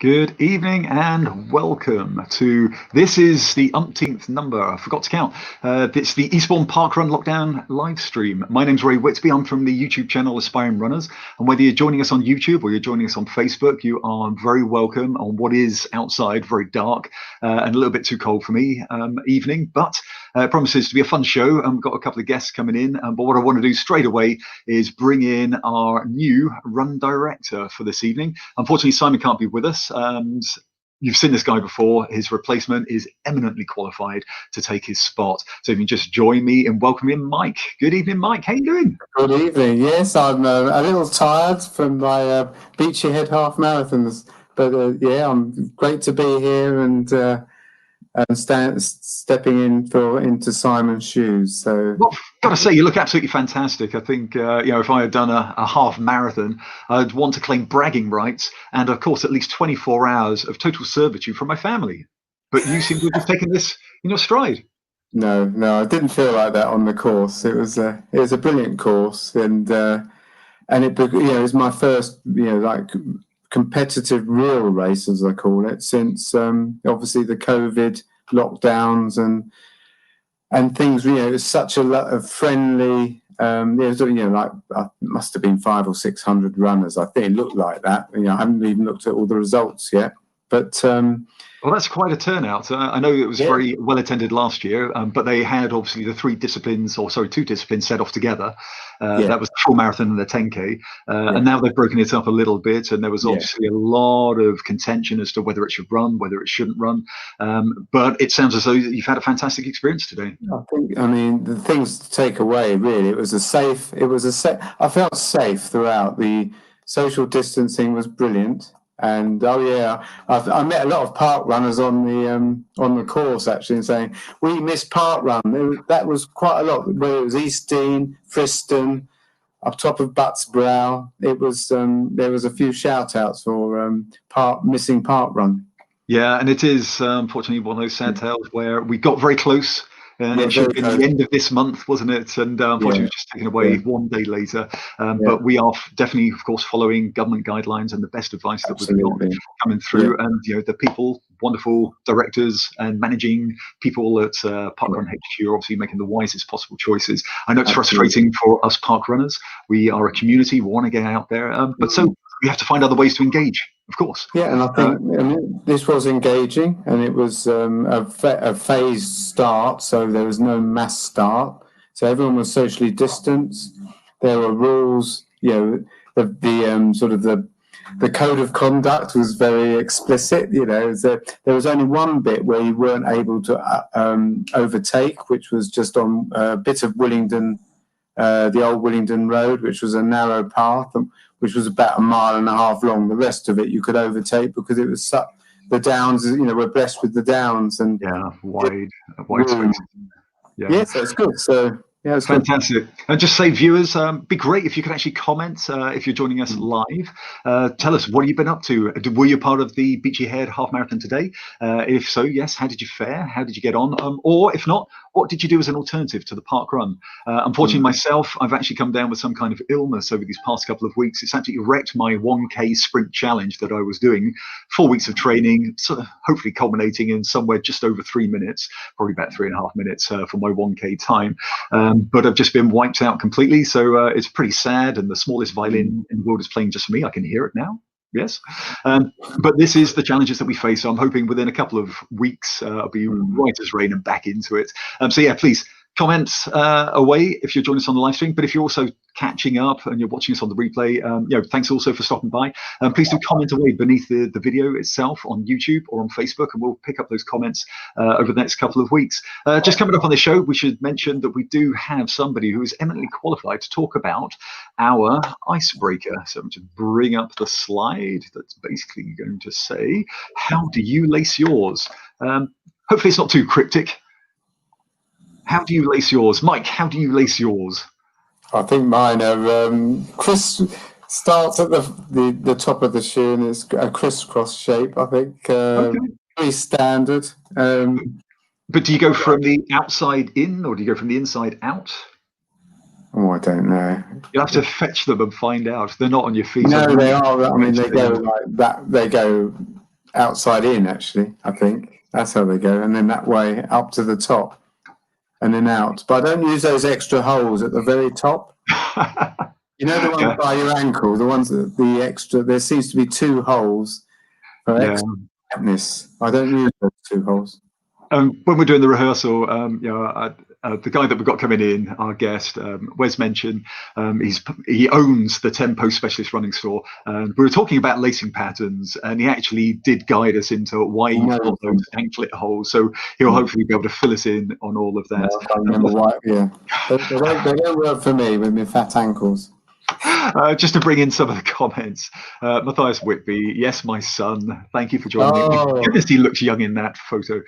Good evening and welcome to, this is the umpteenth number, I forgot to count. It's the Eastbourne Parkrun Lockdown live stream. My name's Ray Whitby, I'm from the YouTube channel Aspiring Runners, and whether you're joining us on YouTube or you're joining us on Facebook, you are very welcome on what is outside very dark and a little bit too cold for me evening, but it promises to be a fun show. We've got a couple of guests coming in, but what I want to do straight away is bring in our new run director for this evening. Unfortunately, Simon can't be with us. You've seen this guy before. His replacement is eminently qualified to take his spot. So if you can just join me in welcoming Mike. Good evening, Mike. How you doing? Good evening. Yes, I'm a little tired from my Beachy Head half marathons, but yeah, I'm great to be here and stepping into Simon's shoes. So, well, got to say, you look absolutely fantastic. I think if I had done a half marathon, I'd want to claim bragging rights and, of course, at least 24 hours of total servitude from my family. But you seem to have just taken this in your stride. No, I didn't feel like that on the course. It was a brilliant course, and it was my first competitive real race, as I call it, since obviously the COVID lockdowns and things. It was such a lot of friendly. Must have been 500 or 600 runners. I think it looked like that. I haven't even looked at all the results yet, but. Well, that's quite a turnout. I know it was very well attended last year, but they had obviously the two disciplines set off together. That was the full marathon and the 10K. And now they've broken it up a little bit. And there was obviously a lot of contention as to whether it should run, whether it shouldn't run. But it sounds as though you've had a fantastic experience today. I mean, the things to take away, really, I felt safe throughout. The social distancing was brilliant. And I met a lot of park runners on the course actually, and saying we missed park run. That was quite a lot. Where it was Eastbourne, Friston, up top of Buttsbrow. It was there was a few shout outs for missing park run. Yeah, and it is unfortunately one of those sad tales where we got very close. And it should have been the end of this month, wasn't it? And unfortunately, it was just taken away one day later. But we are definitely, of course, following government guidelines and the best advice that we've got coming through. And the people, wonderful directors and managing people at Parkrun HQ are obviously making the wisest possible choices. I know it's frustrating for us park runners. We are a community. We want to get out there, but so we have to find other ways to engage. Of course. Yeah, and I think this was engaging, and it was a phased start, so there was no mass start. So everyone was socially distanced. There were rules. The code of conduct was very explicit. There was only one bit where you weren't able to overtake, which was just on a bit of Willingdon, the old Willingdon Road, which was a narrow path, which was about 1.5 miles long. The rest of it you could overtake because it was the downs. We're blessed with the downs and wide space. Yeah, so it's good. So. Yeah, it's fantastic. And just say, viewers, be great if you could actually comment if you're joining us live. Tell us, what have you been up to? Were you part of the Beachy Head half marathon today? If so, yes, how did you fare? How did you get on? Or if not, what did you do as an alternative to the park run? Unfortunately, myself, I've actually come down with some kind of illness over these past couple of weeks. It's actually wrecked my 1K sprint challenge that I was doing. 4 weeks of training, sort of hopefully culminating in somewhere just over 3 minutes, probably about 3.5 minutes for my 1K time. But I've just been wiped out completely. So it's pretty sad. And the smallest violin in the world is playing just for me. I can hear it now. Yes. But this is the challenges that we face. So I'm hoping within a couple of weeks, I'll be right as rain and back into it. So yeah, please comment away if you're joining us on the live stream. But if you're also catching up and you're watching us on the replay, thanks also for stopping by. Please do comment away beneath the video itself on YouTube or on Facebook, and we'll pick up those comments over the next couple of weeks. Just coming up on the show, we should mention that we do have somebody who is eminently qualified to talk about our icebreaker. So I'm going to bring up the slide that's basically going to say, how do you lace yours? Hopefully it's not too cryptic. How do you lace yours? Mike, how do you lace yours? I think mine are Chris starts at the top of the shoe and it's a crisscross shape, I think. Very standard. But do you go from the outside in or do you go from the inside out? Oh, I don't know. You'll have to fetch them and find out. They're not on your feet. No, they are. I mean, they go like that. They go outside in, actually, I think. That's how they go. And then that way up to the top and then out. But I don't use those extra holes at the very top. You know, the ones by your ankle, the ones that the extra, there seems to be 2 holes for extra fatness. I don't use those 2 holes. When we're doing the rehearsal, the guy that we've got coming in, our guest, Wes Mechen, he owns the Tempo Specialist Running Store. We were talking about lacing patterns, and he actually did guide us into why you've got those anklet holes. So he'll hopefully be able to fill us in on all of that. I can't remember why. Yeah, they don't work for me with my fat ankles. Just to bring in some of the comments, Matthias Whitby, yes, my son, thank you for joining me. Goodness, he looks young in that photo.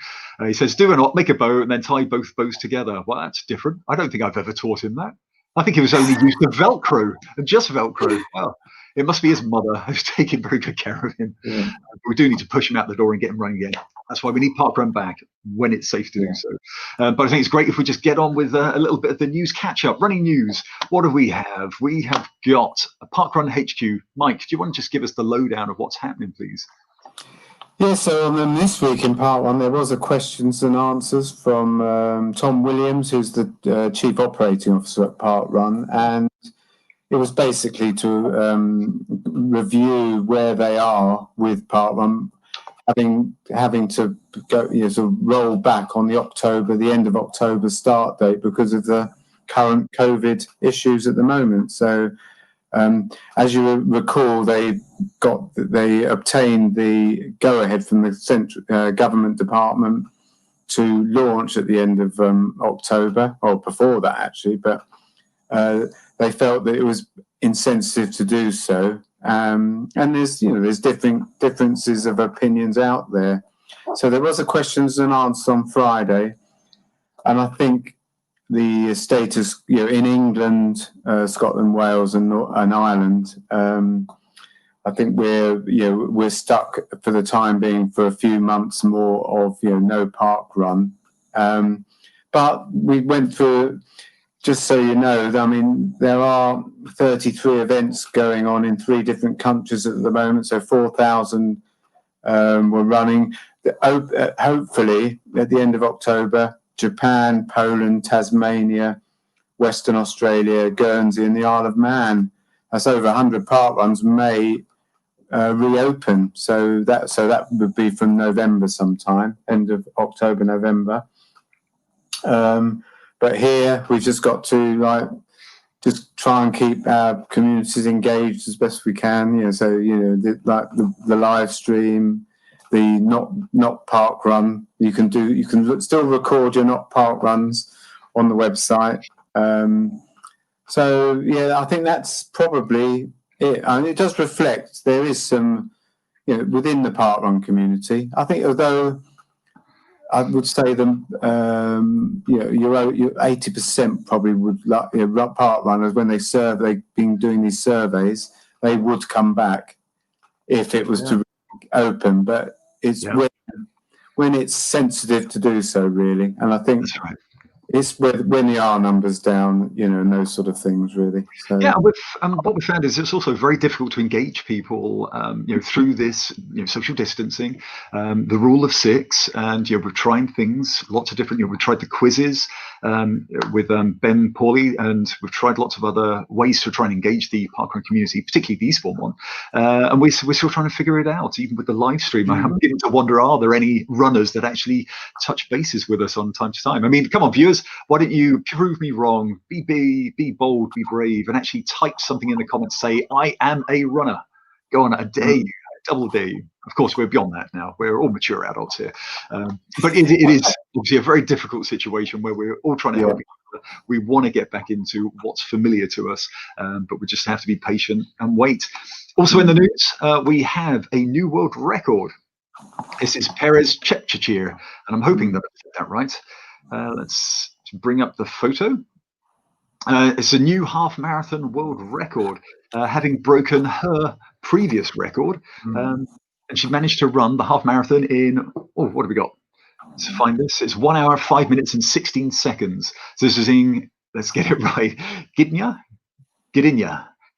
He says, do a knot, make a bow, and then tie both bows together. Well, that's different. I don't think I've ever taught him that. I think he was only used to Velcro, and just Velcro. Well, it must be his mother who's taking very good care of him. Yeah. We do need to push him out the door and get him running again. That's why we need parkrun back when it's safe to do so. But I think it's great if we just get on with a little bit of the news catch-up. Running news. What do we have? We have got a Parkrun HQ. Mike, do you want to just give us the lowdown of what's happening, please? Yeah, so this week in part 1, there was a questions and answers from Tom Williams, who's the Chief Operating Officer at Parkrun, and it was basically to review where they are with Parkrun, having to go, sort of roll back on the end of October start date because of the current COVID issues at the moment. So, as you recall, they obtained the go-ahead from the central government department to launch at the end of October, or before that actually, but they felt that it was insensitive to do so. And there's differences of opinions out there. So there was a questions and answers on Friday, and I think the status, in England, Scotland, Wales, and Ireland, I think we're stuck for the time being for a few months more of no parkrun. But we went through. Just so you know, I mean, there are 33 events going on in 3 different countries at the moment. So 4,000 were running. Hopefully, at the end of October, Japan, Poland, Tasmania, Western Australia, Guernsey, and the Isle of Man. That's over 100 parkruns may reopen. So that would be from November sometime, end of October, November. But here we've just got to just try and keep our communities engaged as best we can. So the live stream, the not park run. You can still record your not park runs on the website. I think that's probably it. I mean, it does reflect there is some within the parkrun community. I think although I would say them, your 80% probably would park runners when they've been doing these surveys, they would come back if it was to open. But it's when it's sensitive to do so, really. And I think that's right. It's when the R number's down, and those sort of things, really. So. Yeah, what we found is it's also very difficult to engage people, through this, social distancing, the rule of 6, and we're trying things, lots of different. We tried the quizzes with Ben Pauly, and we've tried lots of other ways to try and engage the parkrun community, particularly the Eastbourne one, and we're still trying to figure it out. Even with the live stream, Mm-hmm. I'm beginning to wonder: are there any runners that actually touch bases with us on time to time? I mean, come on, viewers. Why don't you prove me wrong? Be bold, be brave, and actually type something in the comments. Say, I am a runner. Go on, I dare you, double dare you. Of course, we're beyond that now. We're all mature adults here. But it is obviously a very difficult situation where we're all trying to help each other. We want to get back into what's familiar to us, but we just have to be patient and wait. Also in the news, we have a new world record. This is Peres Jepchirchir, and I'm hoping that I said that right. Let's bring up the photo. It's a new half marathon world record, having broken her previous record. And she managed to run the half marathon in, what have we got? Let's find this. It's 1 hour, 5 minutes and 16 seconds. So this is in, let's get it right, Gdynia,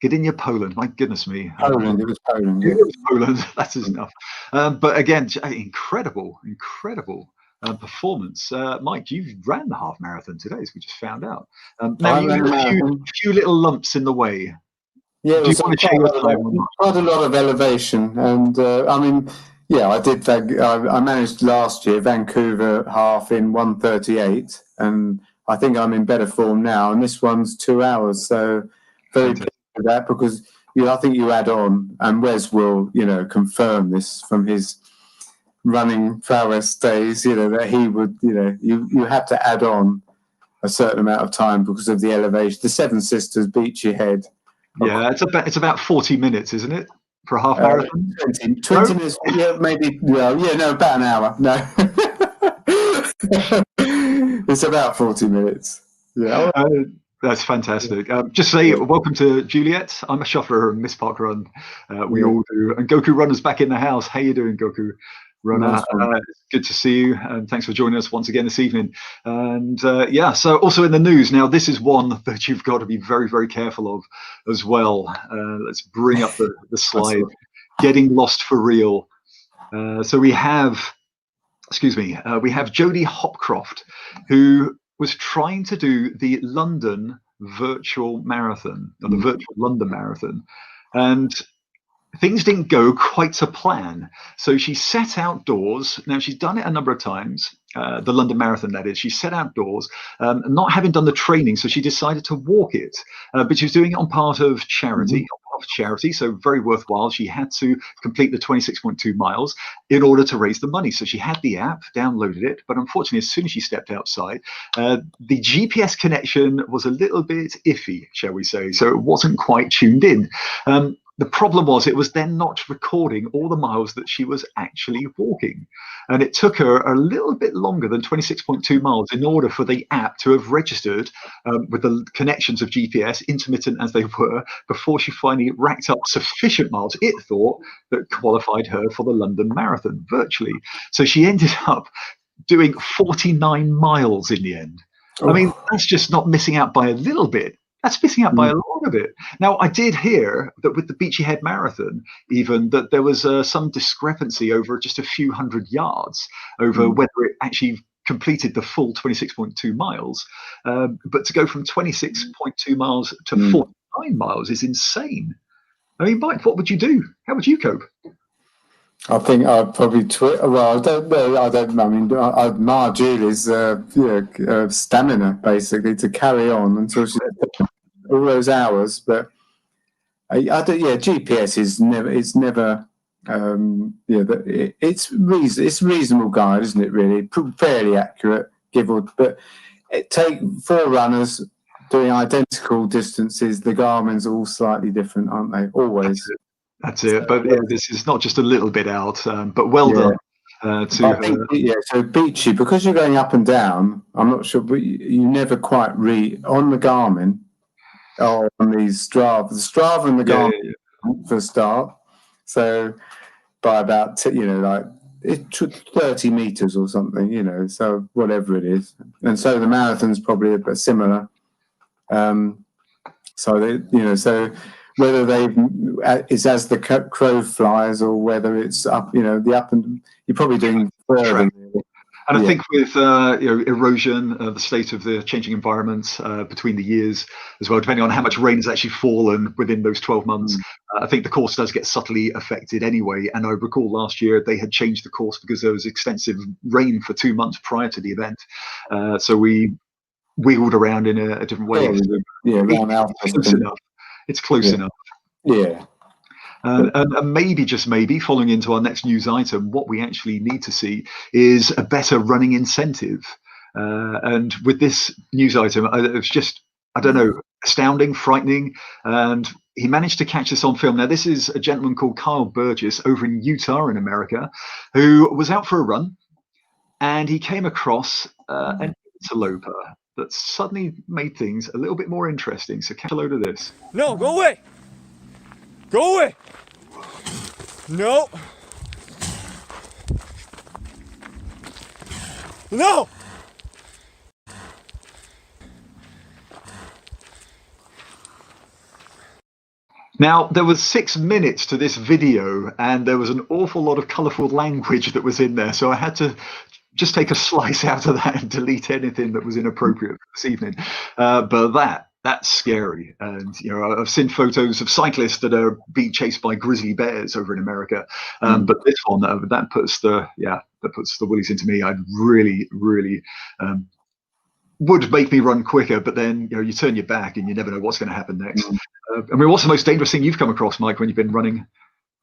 Gdynia, Poland. My goodness me. Poland. It was Poland. It Yeah. was Poland. That's enough. But again, incredible performance. Mike, you ran the half marathon today, as we just found out. Now, I you ran had a marathon. few little lumps in the way. Yeah, Do you want to share your time or not? quite a lot of elevation, and I mean, yeah, I did. I managed last year Vancouver half in 1:38, and I think I'm in better form now. And this one's 2 hours, so very pleased with that because I think you add on, and Wes will confirm this from his running prowess days. That he would you have to add on a certain amount of time because of the elevation. The Seven Sisters, Beachy Head. Yeah, it's about 40 minutes, isn't it, for a half marathon? 20 minutes. Yeah, maybe. No, about an hour. No, it's about 40 minutes. Yeah, that's fantastic. Just say welcome to Juliet. I'm a shuffler and Miss Parkrun. We all do. And Goku Runner's back in the house. How you doing, Goku Runner? Nice it's good to see you, and thanks for joining us once again this evening. And so also in the news now, this is one that you've got to be very, very careful of as well. Let's bring up the slide. Getting lost for real. So we have Jodey Hopcroft, who was trying to do the London virtual marathon, or the virtual London marathon, and things didn't go quite to plan. So she set outdoors. Now, she's done it a number of times, the London Marathon, that is. She set outdoors, not having done the training, so she decided to walk it. But she was doing it on part of charity, so very worthwhile. She had to complete the 26.2 miles in order to raise the money. So she had the app, downloaded it, but unfortunately, as soon as she stepped outside, the GPS connection was a little bit iffy, shall we say. So it wasn't quite tuned in. The problem was it was then not recording all the miles that she was actually walking. And it took her a little bit longer than 26.2 miles in order for the app to have registered with the connections of GPS, intermittent as they were, before she finally racked up sufficient miles, it thought, that qualified her for the London Marathon virtually. So she ended up doing 49 miles in the end. I mean, that's just not missing out by a little bit. That's missing out by a lot of it. Now, I did hear that with the Beachy Head Marathon, even, that there was some discrepancy over just a few hundred yards over whether it actually completed the full 26.2 miles. But to go from 26.2 miles to 49 miles is insane. I mean, Mike, what would you do? How would you cope? I think I'd probably well, I don't know. I mean, I admire Julie's stamina basically to carry on until she's all those hours. But GPS is never. It's reasonable guide, isn't it? Really, fairly accurate. But it take 4 runners doing identical distances. The Garmin's all slightly different, aren't they? Always. That's it. But this is not just a little bit out, but well done to her. So Beachy, because you're going up and down, I'm not sure, but you never quite read on the Garmin or on these Strava. The Strava and the Garmin for a start. So by about, like 30 meters or something, so whatever it is. And so the marathon's probably a bit similar. So whether it's as the crow flies or whether it's up, the up and you're probably doing further. And I think with erosion, the state of the changing environment between the years as well, depending on how much rain has actually fallen within those 12 months, I think the course does get subtly affected anyway. And I recall last year they had changed the course because there was extensive rain for 2 months prior to the event. So we wheeled around in a different way. It's close enough. Yeah. And maybe, just maybe, following into our next news item, what we actually need to see is a better running incentive. And with this news item, it was just, I don't know, astounding, frightening. And he managed to catch this on film. Now, this is a gentleman called Kyle Burgess over in Utah in America, who was out for a run. And he came across an interloper that suddenly made things a little bit more interesting. So catch a load of this. No, go away. Go away. No. No. Now, there was 6 minutes to this video, and there was an awful lot of colourful language that was in there. So I had to just take a slice out of that and delete anything that was inappropriate for this evening. But that's scary. And I've seen photos of cyclists that are being chased by grizzly bears over in America. But this one, that puts the willies into me. I'd really, really would make me run quicker, but then you turn your back and you never know what's going to happen next. I mean, what's the most dangerous thing you've come across, Mike, when you've been running?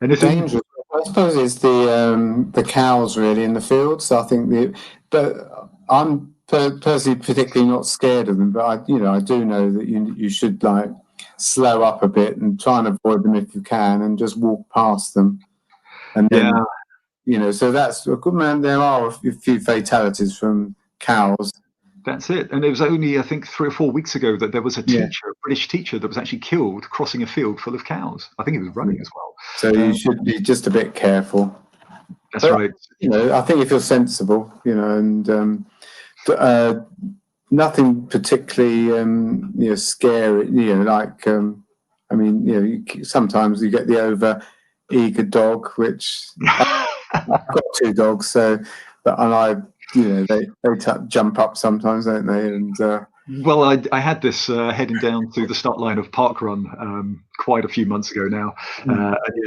Anything? Dangerous, I suppose, is the cows really in the fields. I think but I'm personally particularly not scared of them. But I do know that you should like slow up a bit and try and avoid them if you can, and just walk past them. And then, so that's a good man. There are a few fatalities from cows. That's it. And it was only, I think, 3 or 4 weeks ago that there was a teacher, a British teacher, that was actually killed crossing a field full of cows. I think he was running as well. So you should be just a bit careful. That's right. I think if you're sensible, and nothing particularly, scary. Sometimes you get the over-eager dog, which I've got 2 dogs, they jump up sometimes, don't they? And well, I had this heading down to the start line of parkrun quite a few months ago now.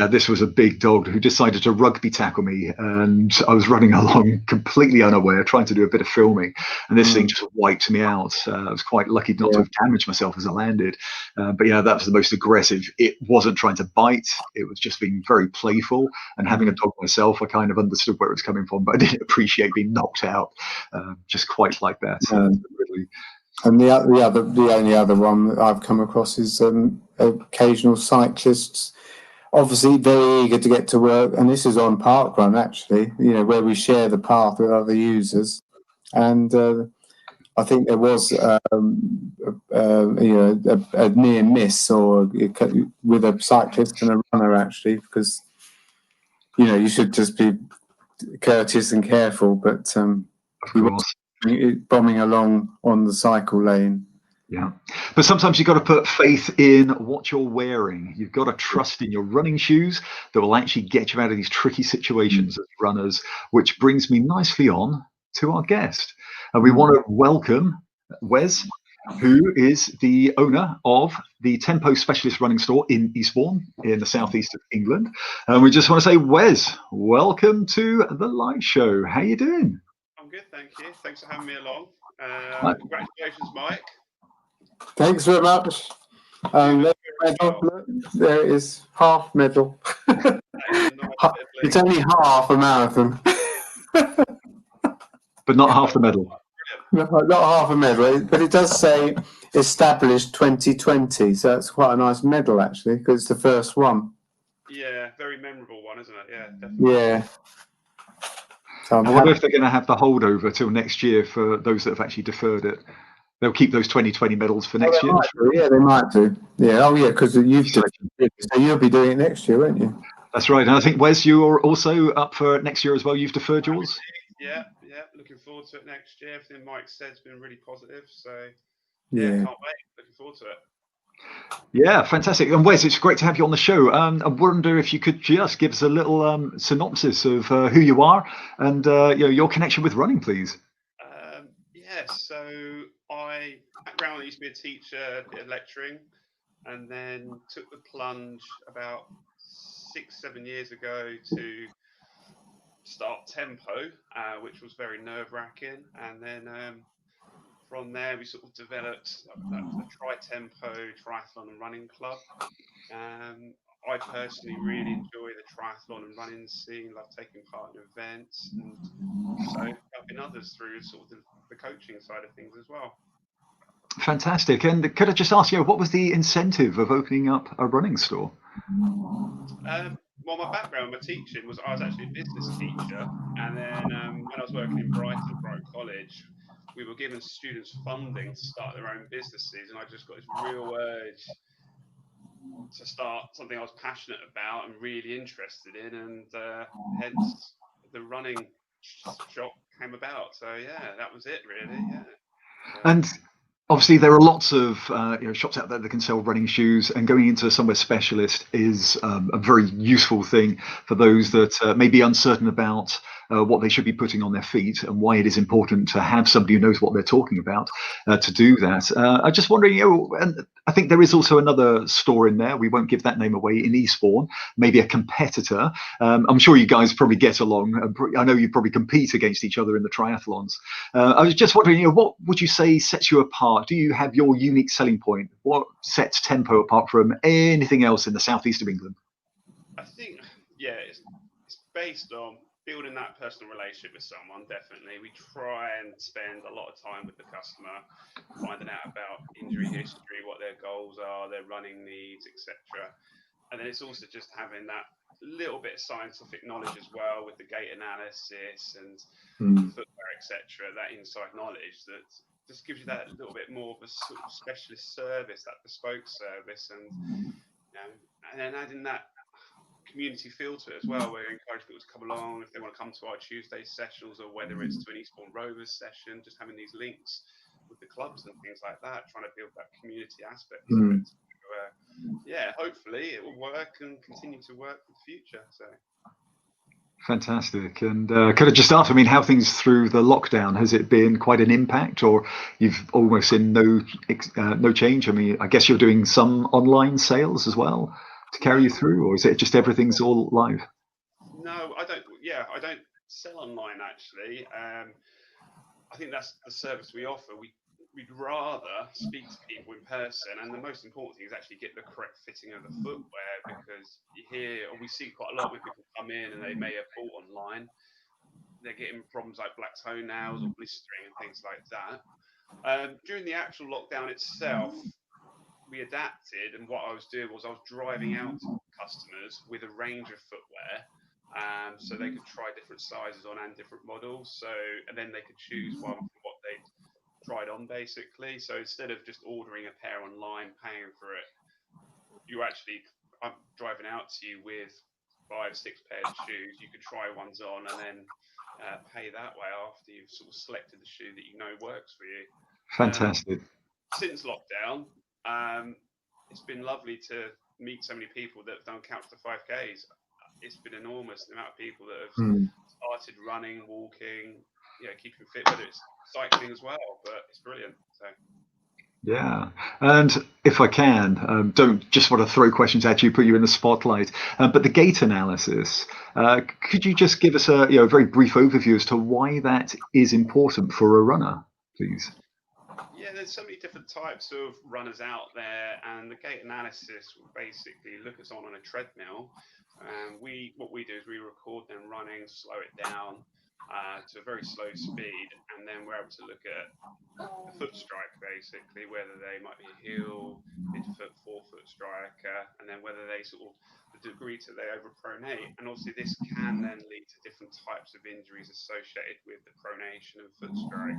This was a big dog who decided to rugby tackle me, and I was running along completely unaware, trying to do a bit of filming, and this thing just wiped me out. I was quite lucky not to have damaged myself as I landed. But that was the most aggressive. It wasn't trying to bite. It was just being very playful. And having a dog myself, I kind of understood where it was coming from, but I didn't appreciate being knocked out just quite like that. Really. And the only other one that I've come across is occasional cyclists, obviously very eager to get to work. And this is on parkrun, actually, where we share the path with other users. And I think there was a near miss with a cyclist and a runner, actually, because you should just be courteous and careful, but of course. Bombing along on the cycle lane. Yeah, but sometimes you've got to put faith in what you're wearing. You've got to trust in your running shoes that will actually get you out of these tricky situations as runners, which brings me nicely on to our guest. And we want to welcome Wes, who is the owner of the Tempo Specialist Running Store in Eastbourne in the southeast of England. And we just want to say, Wes, welcome to the live show. How you doing? I'm good, thank you. Thanks for having me along. Congratulations, Mike. Thanks very much. Medal. There it is, half medal. It's only half a marathon. But not half the medal. Not half a medal, but it does say established 2020, so that's quite a nice medal, actually, because it's the first one. Yeah, very memorable one, isn't it? Yeah, definitely. Yeah. So I wonder if they're going to have the holdover till next year for those that have actually deferred it. They'll keep those 2020 medals for next year. Yeah, they might do. Yeah, because you'll be doing it next year, won't you? That's right. And I think, Wes, you're also up for next year as well. You've deferred yours? Yeah. Looking forward to it next year. Everything Mike said's been really positive. So, yeah, can't wait. Looking forward to it. Yeah, fantastic. And Wes, it's great to have you on the show. I wonder if you could just give us a little synopsis of who you are and your connection with running, please. So background, I used to be a teacher, did lecturing, and then took the plunge about 6-7 years ago to start Tempo, which was very nerve-wracking, and then from there we sort of developed the Tempo Triathlon and Running Club. I personally really enjoy the triathlon and running scene, love taking part in events, and so helping others through sort of the coaching side of things as well. Fantastic. And could I just ask you, what was the incentive of opening up a running store? Well, my background, my teaching was I was actually a business teacher, and then when I was working in Brighton College, we were giving students funding to start their own businesses, and I just got this real urge to start something I was passionate about and really interested in, and hence the running shop came about. So yeah, that was it really. Yeah. And obviously there are lots of shops out there that can sell running shoes, and going into somewhere specialist is a very useful thing for those that may be uncertain about what they should be putting on their feet, and why it is important to have somebody who knows what they're talking about to do that. I'm just wondering, and I think there is also another store in there, we won't give that name away, in Eastbourne, maybe a competitor. I'm sure you guys probably get along. I know you probably compete against each other in the triathlons. I was just wondering, what would you say sets you apart? Do you have your unique selling point? What sets Tempo apart from anything else in the southeast of England? I think, it's based on building that personal relationship with someone. Definitely, we try and spend a lot of time with the customer, finding out about injury history, what their goals are, their running needs, etc. And then it's also just having that little bit of scientific knowledge as well, with the gait analysis and footwear, etc. That inside knowledge that just gives you that little bit more of a sort of specialist service, that bespoke service, and and then adding that community feel to it as well, where we encourage people to come along if they want to come to our Tuesday sessions, or whether it's to an Eastbourne Rovers session, just having these links with the clubs and things like that, trying to build that community aspect to it. Hopefully it will work and continue to work for the future. So fantastic. And could I just ask, how things through the lockdown? Has it been quite an impact, or you've almost seen no change? I guess you're doing some online sales as well to carry you through, or is it just everything's all live? No, I don't. I don't sell online actually. I think that's the service we offer. We'd rather speak to people in person, and the most important thing is actually get the correct fitting of the footwear, because we see quite a lot when people come in and they may have bought online, they're getting problems like black toenails or blistering and things like that. During the actual lockdown itself, we adapted, and what I was doing was I was driving out to customers with a range of footwear, so they could try different sizes on and different models. And then they could choose one from what they'd tried on, basically. So instead of just ordering a pair online, paying for it, I'm driving out to you with 5-6 pairs of shoes. You could try ones on and then pay that way after you've sort of selected the shoe that you know works for you. Fantastic. Since lockdown, it's been lovely to meet so many people that have done Couch to 5Ks. It's been enormous, the amount of people that have started running, walking, keeping fit, whether it's cycling as well. But it's brilliant. So yeah, and if I can, don't just want to throw questions at you, put you in the spotlight, but the gait analysis, could you just give us a very brief overview as to why that is important for a runner, please? Yeah, there's so many different types of runners out there, and the gait analysis will basically look at someone on a treadmill. What we do is we record them running, slow it down to a very slow speed, and then we're able to look at the foot strike, basically, whether they might be a heel, midfoot, forefoot striker, and then whether they the degree to they overpronate. And obviously this can then lead to different types of injuries associated with the pronation and foot strike.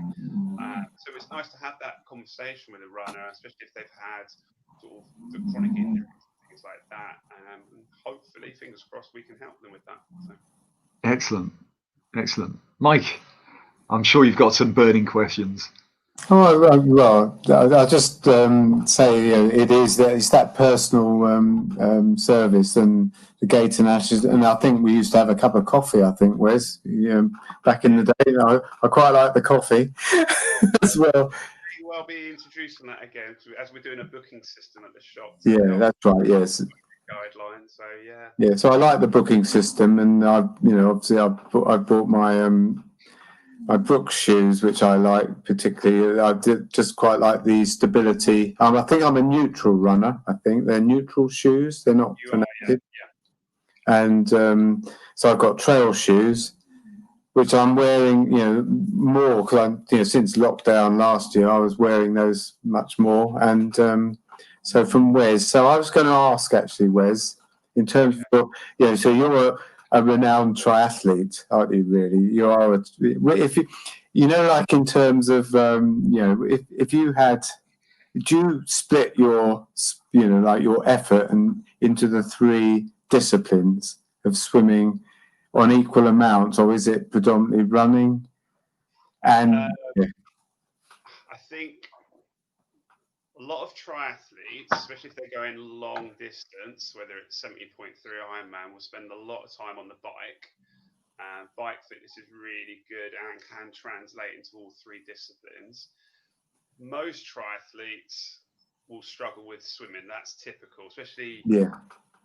So it's nice to have that conversation with a runner, especially if they've had the chronic injuries and things like that. And hopefully, fingers crossed, we can help them with that. So. Excellent. Mike, I'm sure you've got some burning questions. Well, I'll just say it's that personal service and the gait analysis, and I think we used to have a cup of coffee. I think, Wes, back in the day, I quite like the coffee as well. Well, be introducing that again as we're doing a booking system at the shop. Yeah, that's right. Yes. Guidelines. So yeah. Yeah, so I like the booking system, and obviously I bought my Brooks shoes, which I like particularly. I just quite like the stability. I think I'm a neutral runner. I think they're neutral shoes. They're not pronounced. Yeah. And so I've got trail shoes, which I'm wearing, more because since lockdown last year, I was wearing those much more. And so from Wes, so I was going to ask actually, Wes, in terms of so you're a renowned triathlete, aren't you? Really, you are. If you like in terms of if you had, do you split your your effort into the 3 disciplines of swimming on equal amounts, or is it predominantly running? And I think lot of triathletes, especially if they're going long distance, whether it's 70.3 Ironman, will spend a lot of time on the bike. And bike fitness is really good and can translate into all three disciplines. Most triathletes will struggle with swimming. That's typical, especially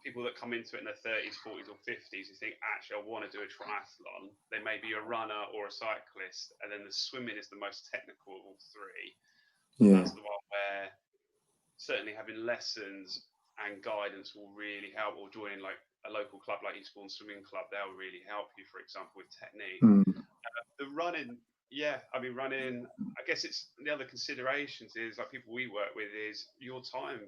people that come into it in their 30s, 40s, or 50s who think, actually, I want to do a triathlon. They may be a runner or a cyclist, and then the swimming is the most technical of all three. That's the one where certainly having lessons and guidance will really help, or joining like a local club like Eastbourne Swimming Club, they'll really help you, for example, with technique. The running, running, I guess it's the other considerations is like people we work with is your time,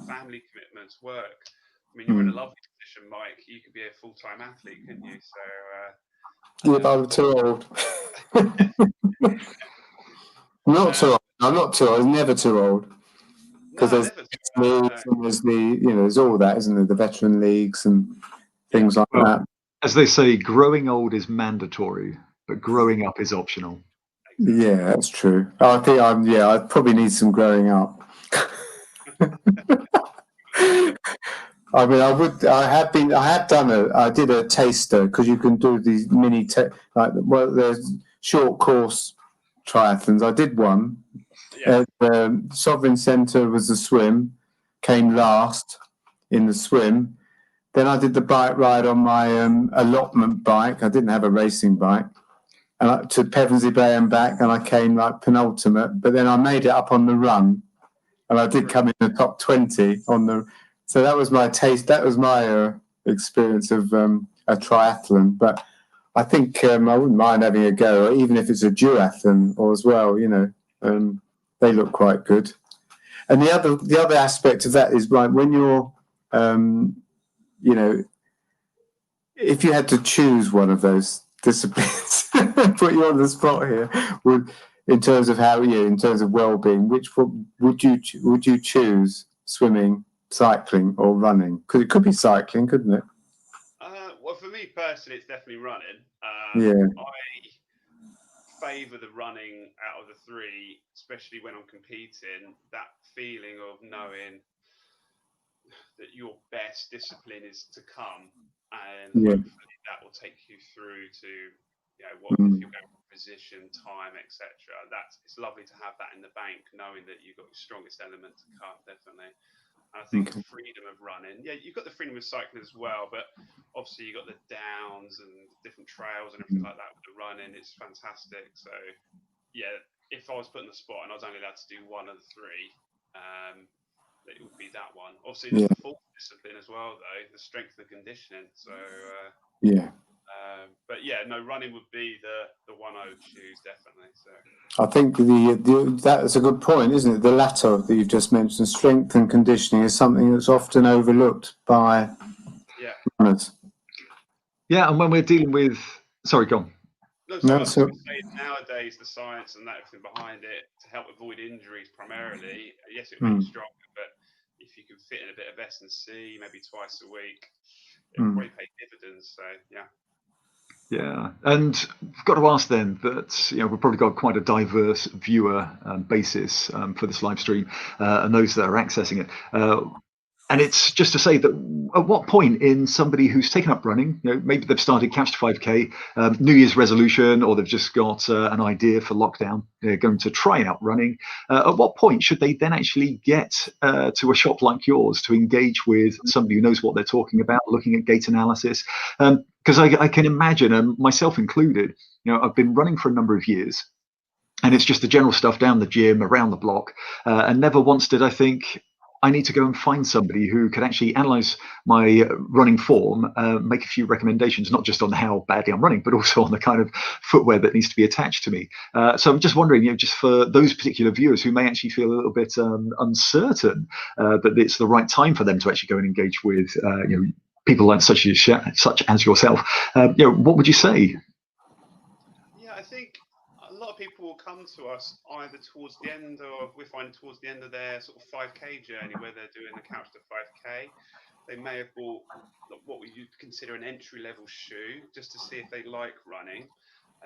family commitments, work. I mean, you're in a lovely position, Mike. You could be a full-time athlete, couldn't you? So, but I'm too old. Not too old. I'm not too old. I'm never too old. Because there's leagues and there's there's all that, isn't there? The veteran leagues and things like that. As they say, growing old is mandatory, but growing up is optional. Yeah, that's true. I think I probably need some growing up. I mean, I did a taster, because you can do these mini, there's short course triathlons. I did one. At the Sovereign Centre was the swim, came last in the swim. Then I did the bike ride on my allotment bike. I didn't have a racing bike. And to Pevensey Bay and back, and I came like penultimate. But then I made it up on the run, and I did come in the top 20 on the. So that was my taste. That was my experience of a triathlon. But I think I wouldn't mind having a go, even if it's a duathlon or as well. They look quite good. And the other aspect of that is like when you're, if you had to choose one of those disciplines, put you on the spot here, in terms of in terms of well-being, which would you choose? Swimming, cycling, or running? Because it could be cycling, couldn't it? Well, for me personally, it's definitely running. I favour the running out of the three, especially when I'm competing. That feeling of knowing that your best discipline is to come, and hopefully that will take you through to if you're going for position, time, etc. It's lovely to have that in the bank, knowing that you've got your strongest element to come, definitely. And I think the freedom of running, you've got the freedom of cycling as well, but obviously you've got the downs and different trails and everything like that with the running. It's fantastic. So if I was put in the spot and I was only allowed to do one of the three, it would be that one. Obviously there's the full discipline as well, though, the strength and conditioning. So running would be the one I would choose, definitely. So I think that's a good point, isn't it? The latter that you've just mentioned, strength and conditioning, is something that's often overlooked by runners. Yeah, and when we're dealing with, sorry, go on. No, so I was going to say, nowadays the science and everything behind it to help avoid injuries primarily. Yes, it will make you stronger, but if you can fit in a bit of S&C, maybe twice a week, it will probably pay dividends. So Yeah, and I've got to ask then that we've probably got quite a diverse viewer basis for this live stream and those that are accessing it. And it's just to say that at what point in somebody who's taken up running, maybe they've started Couch to 5K, New Year's resolution, or they've just got an idea for lockdown, they're going to try out running. At what point should they then actually get to a shop like yours to engage with somebody who knows what they're talking about, looking at gait analysis? Because I can imagine, myself included, I've been running for a number of years. And it's just the general stuff down the gym, around the block. And never once did I think, I need to go and find somebody who can actually analyze my running form, make a few recommendations, not just on how badly I'm running, but also on the kind of footwear that needs to be attached to me. So I'm just wondering, just for those particular viewers who may actually feel a little bit uncertain that it's the right time for them to actually go and engage with people like such as yourself, what would you say? Yeah, I think a lot of people will come to us either towards the end of their sort of 5K journey, where they're doing the Couch to 5K. They may have bought what we consider an entry-level shoe just to see if they like running.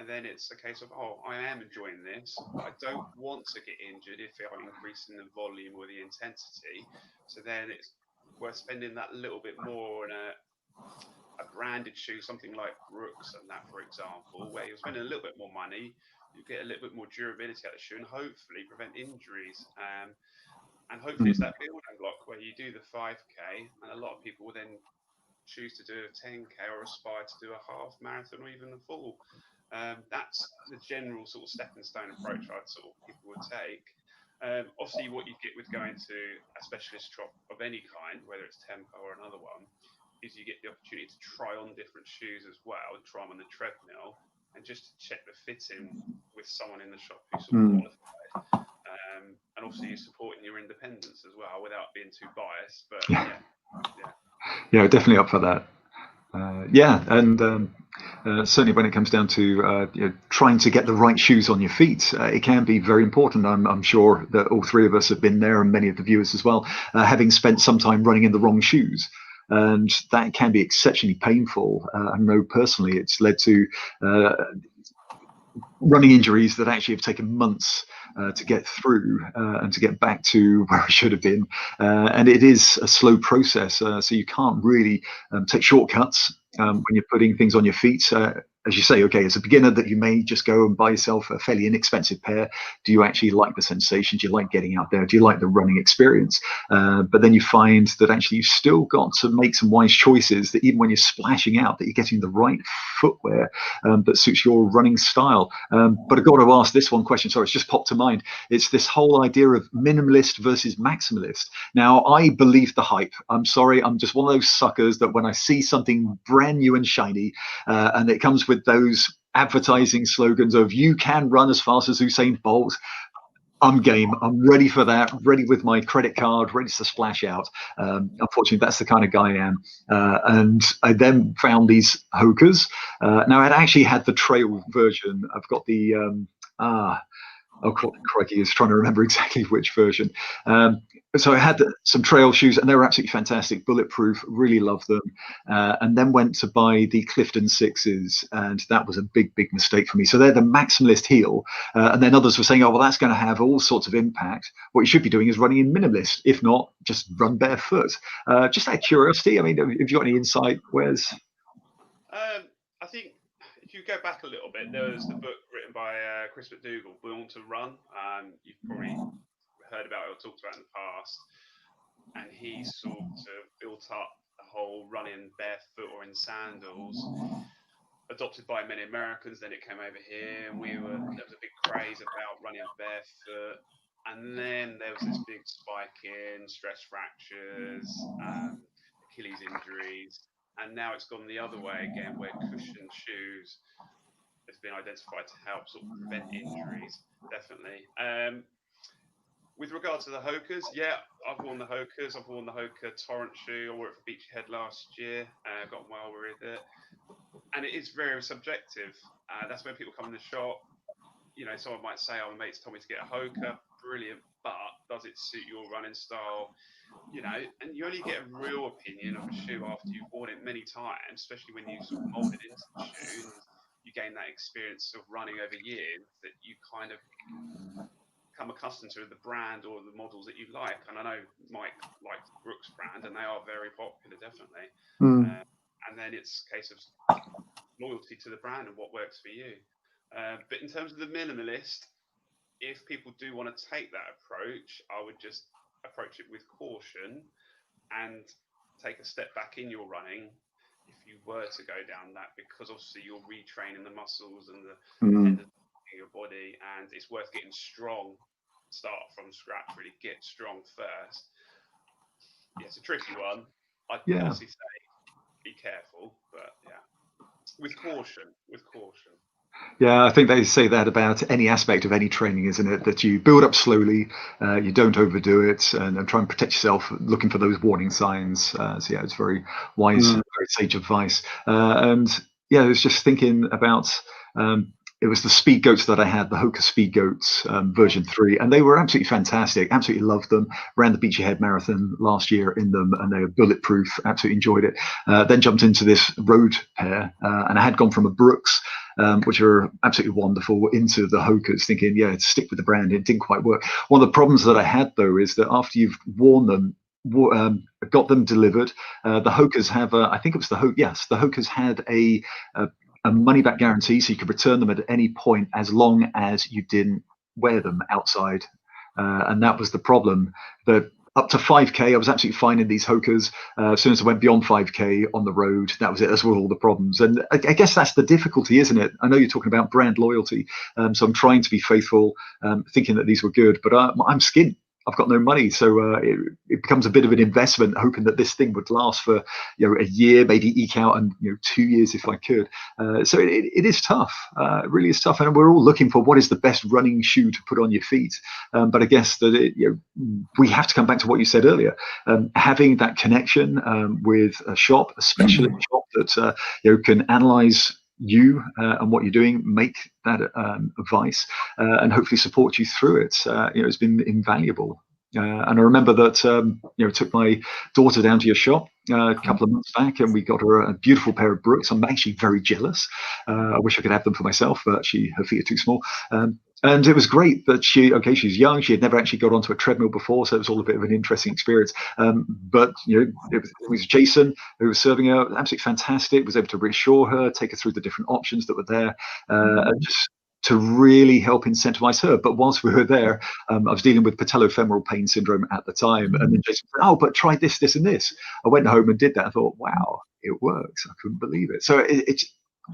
And then it's a case of, oh, I am enjoying this, but I don't want to get injured if I'm increasing the volume or the intensity. So then it's worth spending that little bit more on a branded shoe, something like Brooks and that, for example, where you're spending a little bit more money, you get a little bit more durability out of the shoe and hopefully prevent injuries. And hopefully it's that building block where you do the 5K, and a lot of people will then choose to do a 10K or aspire to do a half marathon or even a full. That's the general sort of stepping stone approach I'd sort of people would take. Obviously, what you get with going to a specialist shop of any kind, whether it's Tempo or another one, is you get the opportunity to try on different shoes as well, and try them on the treadmill, and just to check the fitting with someone in the shop who's sort of qualified. And obviously, you're supporting your independence as well without being too biased. But yeah, definitely up for that. Certainly when it comes down to trying to get the right shoes on your feet, it can be very important. I'm sure that all three of us have been there, and many of the viewers as well, having spent some time running in the wrong shoes. And that can be exceptionally painful. I know personally it's led to running injuries that actually have taken months to get through and to get back to where I should have been. And it is a slow process, so you can't really take shortcuts when you're putting things on your feet. As you say, okay, as a beginner that you may just go and buy yourself a fairly inexpensive pair. Do you actually like the sensation? Do you like getting out there? Do you like the running experience? But then you find that actually you've still got to make some wise choices, that even when you're splashing out, that you're getting the right footwear that suits your running style. But I've got to ask this one question. Sorry, it's just popped to mind. It's this whole idea of minimalist versus maximalist. Now, I believe the hype. I'm sorry, I'm just one of those suckers that when I see something brand new and shiny, and it comes with those advertising slogans of "you can run as fast as Usain Bolt," I'm game. I'm ready for that. Ready with my credit card, ready to splash out. Unfortunately, that's the kind of guy I am. And I then found these Hokas. Now, I'd actually had the trail version. I've got the crikey, I was trying to remember exactly which version. So I had some trail shoes, and they were absolutely fantastic, bulletproof, really loved them. And then went to buy the Clifton 6s, and that was a big, big mistake for me. So they're the maximalist heel. And then others were saying, oh, well, that's going to have all sorts of impact. What you should be doing is running in minimalist. If not, just run barefoot. Just out of curiosity, I mean, have you got any insight, Wes? I think if you go back a little bit, there was the book written by Chris McDougall, Born to Run. You've probably heard about it or talked about in the past. And he sort of built up the whole running barefoot or in sandals, adopted by many Americans. Then it came over here, and there was a big craze about running barefoot. And then there was this big spike in stress fractures, Achilles injuries. And now it's gone the other way again, where cushioned shoes has been identified to help sort of prevent injuries, definitely. With regard to the Hokas, yeah, I've worn the Hokas. I've worn the Hoka Torrent shoe. I wore it for Beachy Head last year. Got on well with it. And it is very subjective. That's when people come in the shop. You know, someone might say, oh, my mate's told me to get a Hoka. Brilliant. But does it suit your running style? You know, and you only get a real opinion of a shoe after you've worn it many times, especially when you sort of mold it into the shoe. And you gain that experience of running over years that you kind of become accustomed to the brand or the models that you like. And I know Mike likes the Brooks brand, and they are very popular, definitely. And then it's a case of loyalty to the brand and what works for you. But in terms of the minimalist, if people do want to take that approach, I would just approach it with caution and take a step back in your running if you were to go down that, because obviously you're retraining the muscles and the tendons in your body, and it's worth getting strong. Start from scratch, really get strong first. Yeah, it's a tricky one. I'd honestly say be careful, but yeah, with caution. Yeah, I think they say that about any aspect of any training, isn't it? That you build up slowly, you don't overdo it, and try and protect yourself, looking for those warning signs. So yeah, it's very wise, very sage advice. And yeah, I was just thinking about it was the speed goats that I had, the Hoka speed goats version 3, and they were absolutely fantastic. Absolutely loved them. Ran the Beachy Head marathon last year in them, and they were bulletproof. Absolutely enjoyed it. Then jumped into this road pair, and I had gone from a Brooks, which are absolutely wonderful, into the Hokas, thinking, yeah, stick with the brand. It didn't quite work. One of the problems that I had, though, is that after you've worn them, got them delivered, the Hokas have, I think it was the Hokas had a money back guarantee, so you could return them at any point as long as you didn't wear them outside. And that was the problem. That up to 5K, I was absolutely fine in these Hokas. As soon as I went beyond 5K on the road, that was it. Those were all the problems. And I guess that's the difficulty, isn't it? I know you're talking about brand loyalty, so I'm trying to be faithful, thinking that these were good, but I'm skint. I've got no money, so it becomes a bit of an investment, hoping that this thing would last for a year, maybe eke out, and 2 years if I could. So it is tough. It really is tough, and we're all looking for what is the best running shoe to put on your feet. But I guess that we have to come back to what you said earlier, having that connection with a shop, a specialist shop that can analyze you and what you're doing, make that advice, and hopefully support you through it. It's been invaluable. And I remember that took my daughter down to your shop a couple of months back, and we got her a beautiful pair of Brooks. I'm actually very jealous. I wish I could have them for myself, but her feet are too small. And it was great that she's young. She had never actually got onto a treadmill before, so it was all a bit of an interesting experience. But it was Jason who was serving her, absolutely fantastic. Was able to reassure her, take her through the different options that were there, and just to really help incentivize her. But whilst we were there, I was dealing with patellofemoral pain syndrome at the time, and then Jason said, "Oh, but try this, this, and this." I went home and did that. I thought, wow, it works. I couldn't believe it. So it's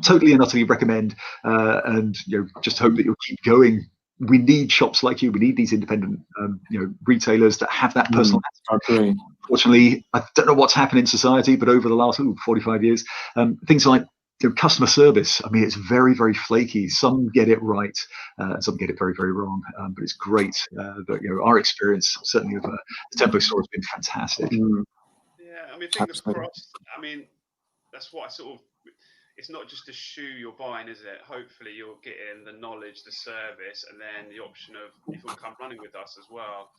totally and utterly recommend, and just hope that you'll keep going. We need shops like you. We need these independent retailers that have that personal attitude. Unfortunately, I don't know what's happened in society, but over the last 45 years, things like customer service, I mean, it's very, very flaky. Some get it right, some get it very, very wrong. But it's great that our experience, certainly of the Tempo store, has been fantastic. Yeah, I mean, fingers crossed. I mean, that's what I sort of. It's not just a shoe you're buying, is it? Hopefully you're getting the knowledge, the service, and then the option of if you want to come running with us as well.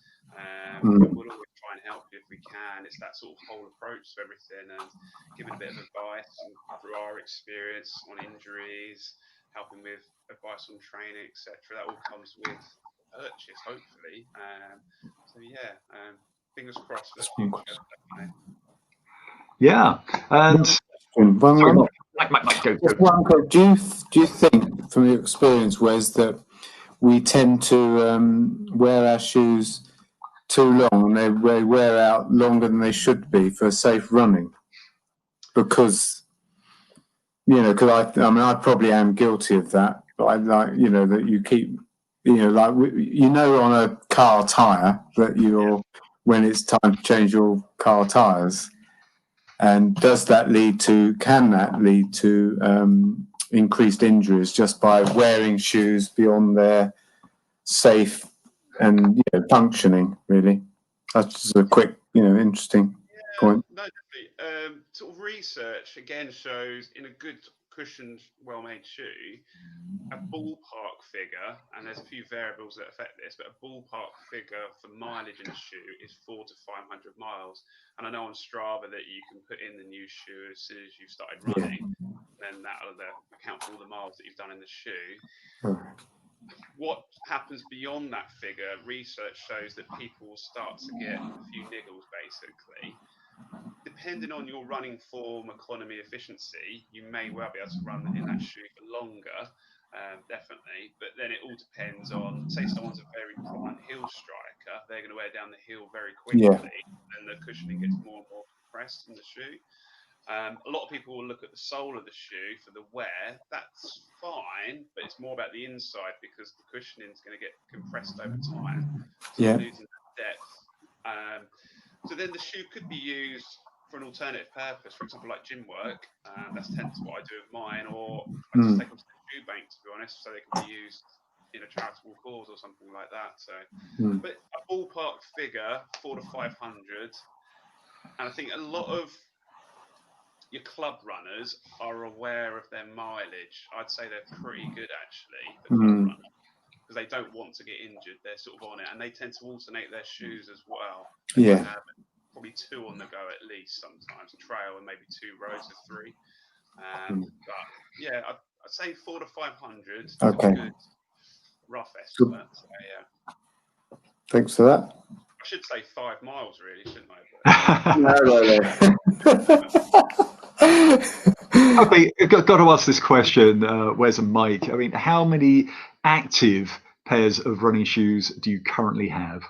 We'll always try and help you if we can. It's that sort of whole approach to everything, and giving a bit of advice through our experience on injuries, helping with advice on training, etc. That all comes with purchase, hopefully. Fingers crossed for the future. Yeah, and do you think, from your experience, Wes, that we tend to wear our shoes too long and they wear out longer than they should be for safe running? Because I probably am guilty of that. But I like that you keep on a car tire that when it's time to change your car tires. And can that lead to increased injuries just by wearing shoes beyond their safe and functioning? Really, that's just a quick, interesting point. No, definitely. Sort of research again shows in a good cushioned, well-made shoe, a ballpark figure, and there's a few variables that affect this, but a ballpark figure for mileage in a shoe is 400 to 500 miles. And I know on Strava that you can put in the new shoe as soon as you've started running, then that'll account for all the miles that you've done in the shoe. What happens beyond that figure, research shows that people will start to get a few niggles, basically. Depending on your running form, economy, efficiency, you may well be able to run in that shoe for longer, definitely. But then it all depends on, say someone's a very prominent heel striker, they're going to wear down the heel very quickly, and the cushioning gets more and more compressed in the shoe. A lot of people will look at the sole of the shoe for the wear. That's fine, but it's more about the inside because the cushioning is going to get compressed over time. So you're losing that depth. So then the shoe could be used for an alternative purpose, for example, like gym work. That's tends what I do with mine, or I just take them to the shoe bank, to be honest, so they can be used in a charitable cause or something like that. So, but a ballpark figure, 400 to 500, and I think a lot of your club runners are aware of their mileage. I'd say they're pretty good actually, the club runners, because they don't want to get injured. They're sort of on it, and they tend to alternate their shoes as well. They might have probably 2 on the go at least sometimes, trail and maybe 2 rows of 3. But yeah, I'd say 400 to 500 is a good rough estimate. So, yeah. Thanks for that. I should say 5 miles, really, shouldn't I? I've got to ask this question, Wes and Mike. I mean, how many active pairs of running shoes do you currently have?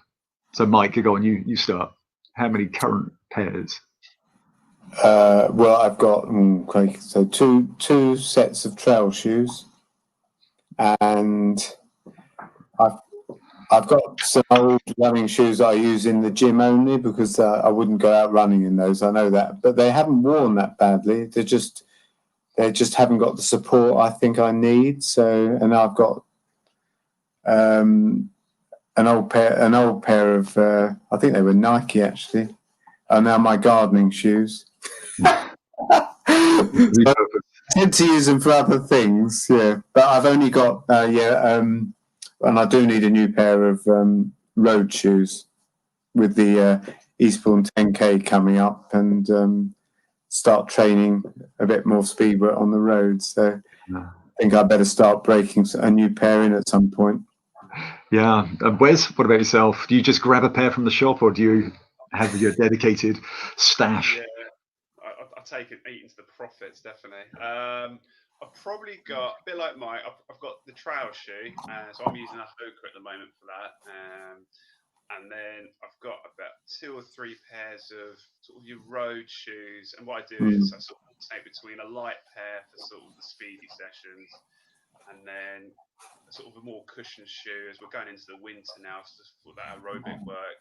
So, Mike, go on. You start. How many current pairs? Well, I've got so two sets of trail shoes, and I've got some old running shoes I use in the gym only because I wouldn't go out running in those. I know that, but they haven't worn that badly. They just haven't got the support I think I need. So, and I've got an old pair of I think they were Nike actually. Are now my gardening shoes. I tend to use them for other things, yeah. But I've only got and I do need a new pair of road shoes with the Eastbourne 10K coming up, and start training a bit more speed on the road. So I think I better start breaking a new pair in at some point. Yeah. Wes, what about yourself? Do you just grab a pair from the shop, or do you have your dedicated stash? Yeah, I take it eating to the profits, definitely. I've probably got, a bit like Mike, I've got the trail shoe, so I'm using a Hoka at the moment for that. And then I've got about 2 or 3 pairs of sort of your road shoes. And what I do is I sort of alternate between a light pair for sort of the speedy sessions, and then sort of a more cushioned shoe as we're going into the winter now, so for that aerobic work.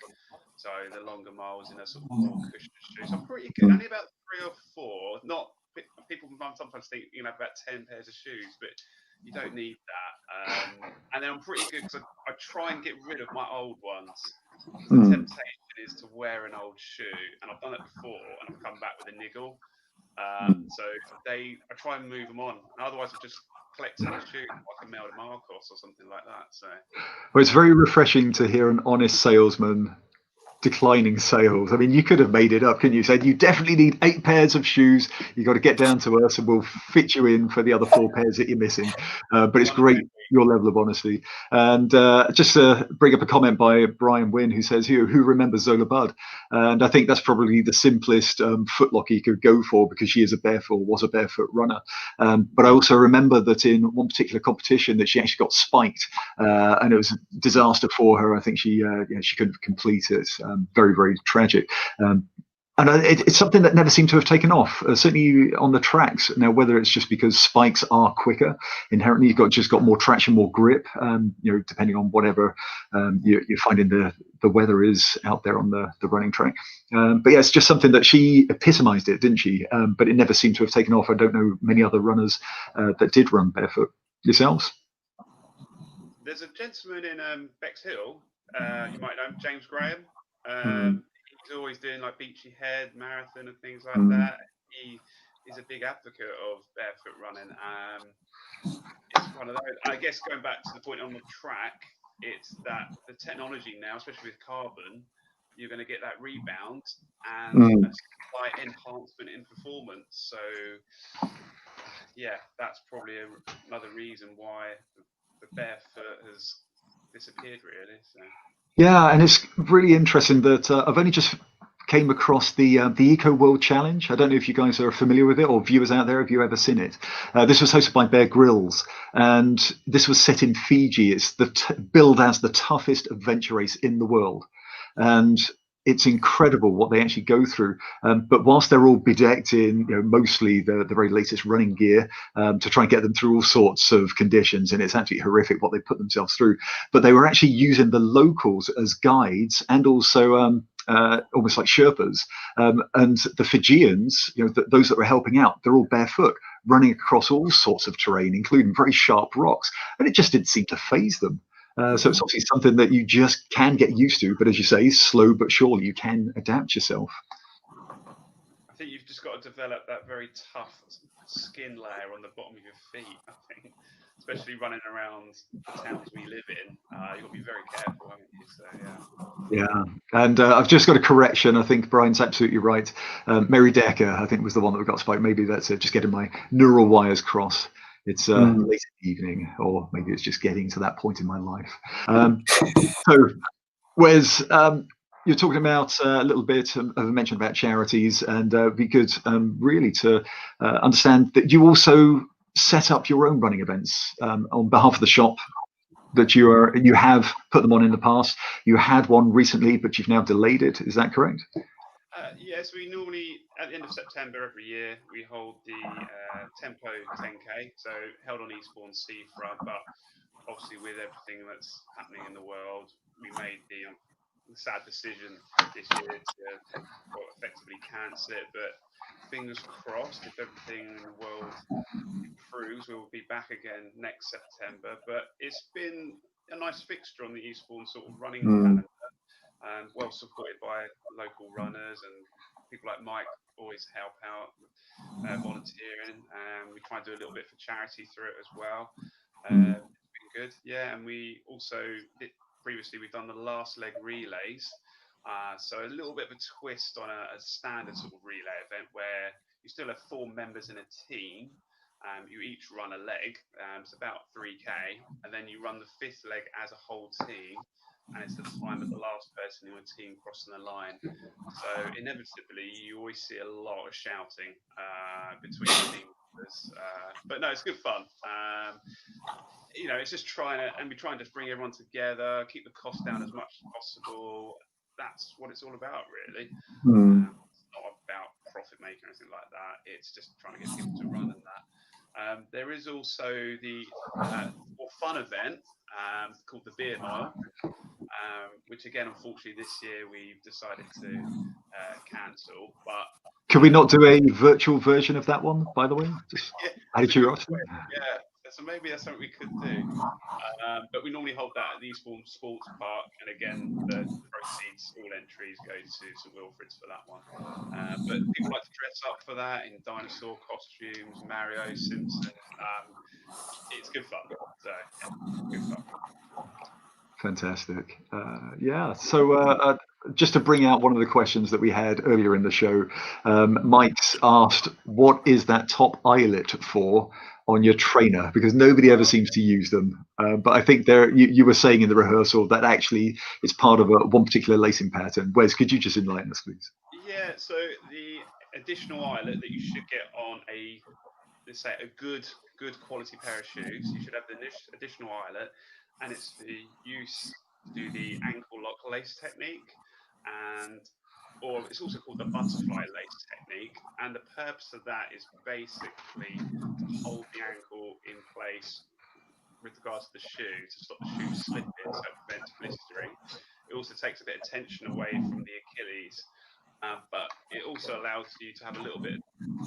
So the longer miles in a sort of more cushioned shoe. So I'm pretty good. Only about 3 or 4. Not people sometimes think you can have about 10 pairs of shoes, but you don't need that. And then I'm pretty good because I try and get rid of my old ones. The temptation is to wear an old shoe, and I've done it before, and I've come back with a niggle. So I try and move them on, and otherwise I'm just collecting the shoe like a Melda Marcos or something like that. So, well, it's very refreshing to hear an honest salesman declining sales. I mean, you could have made it up, couldn't you? Said you definitely need 8 pairs of shoes. You got to get down to us, and we'll fit you in for the other 4 pairs that you're missing. But it's great, your level of honesty. And just to bring up a comment by Brian Wynn, who says, who remembers Zola Budd? And I think that's probably the simplest footlock he could go for, because she was a barefoot runner. But I also remember that in one particular competition that she actually got spiked, and it was a disaster for her. I think she couldn't complete it. Very, very tragic. And it's something that never seemed to have taken off, certainly on the tracks. Now, whether it's just because spikes are quicker inherently, you've just got more traction, more grip, depending on whatever you're finding the weather is out there on the running track. But yeah, it's just something that she epitomized it, didn't she? But it never seemed to have taken off. I don't know many other runners that did run barefoot. Yourselves? There's a gentleman in Bexhill, you might know him, James Graham. He's always doing like Beachy Head marathon and things like that. He is a big advocate of barefoot running. It's one of those. I guess going back to the point on the track, it's that the technology now, especially with carbon, you're going to get that rebound and a slight enhancement in performance. So yeah, that's probably another reason why the barefoot has disappeared, really. So. Yeah, and it's really interesting that I've only just came across the Ecoworld Challenge. I don't know if you guys are familiar with it, or viewers out there, have you ever seen it? This was hosted by Bear Grylls, and this was set in Fiji. It's billed as the toughest adventure race in the world. And it's incredible what they actually go through. But whilst they're all bedecked in, mostly the very latest running gear to try and get them through all sorts of conditions, and it's absolutely horrific what they put themselves through. But they were actually using the locals as guides, and also almost like Sherpas. And the Fijians, those that were helping out, they're all barefoot, running across all sorts of terrain, including very sharp rocks. And it just didn't seem to faze them. So it's obviously something that you just can get used to, but as you say, slow but surely you can adapt yourself. I think you've just got to develop that very tough skin layer on the bottom of your feet, I think, especially running around the towns we live in. You've got to be very careful, haven't you? So, yeah. Yeah, and I've just got a correction. I think Brian's absolutely right. Mary Decker, I think, was the one that we got spiked. Maybe that's just getting my neural wires crossed. It's late in the evening, or maybe it's just getting to that point in my life. So, Wes, you're talking about a little bit of a mention about charities, and it'd be good really to understand that you also set up your own running events on behalf of the shop. That you have put them on in the past. You had one recently, but you've now delayed it. Is that correct? Yes, we normally at the end of September every year we hold the Tempo 10K, so held on Eastbourne seafront. But obviously, with everything that's happening in the world, we made the sad decision this year to effectively cancel it. But fingers crossed, if everything in the world improves, we will be back again next September. But it's been a nice fixture on the Eastbourne sort of running calendar, well supported by local runners, and people like Mike always help out volunteering, and we try and do a little bit for charity through it as well. It's been good, yeah. And we also previously we've done the last leg relays, so a little bit of a twist on a standard sort of relay event where you still have 4 members in a team. You each run a leg, it's about 3K, and then you run the 5th leg as a whole team, and it's the time of the last person in your team crossing the line. So inevitably, you always see a lot of shouting between team members, but no, it's good fun. It's just trying to bring everyone together, keep the cost down as much as possible. That's what it's all about, really. It's not about profit making or anything like that. It's just trying to get people to run and that. There is also the more fun event called the Beer Mile, which again, unfortunately, this year we've decided to cancel. But can we not do a virtual version of that one, by the way? Just out of curiosity. Yeah, so maybe that's something we could do. But we normally hold that at the Eastbourne Sports Park, and again, the proceeds, all entries go to Wilfred's for that one. But people like to dress up for that in dinosaur costumes, Mario, Simpson. It's good fun. So, yeah, good fun. Fantastic. Yeah. So just to bring out one of the questions that we had earlier in the show, Mike's asked, what is that top eyelet for on your trainer? Because nobody ever seems to use them. But I think you were saying in the rehearsal that actually it's part of one particular lacing pattern. Wes, could you just enlighten us, please? Yeah. So the additional eyelet that you should get on let's say a good quality pair of shoes, you should have the additional eyelet, and it's the use to do the ankle lock lace technique, or it's also called the butterfly lace technique. And the purpose of that is basically to hold the ankle in place with regards to the shoe, to stop the shoe slipping, so it prevents blistering. It also takes a bit of tension away from the Achilles, but it also allows you to have a little bit of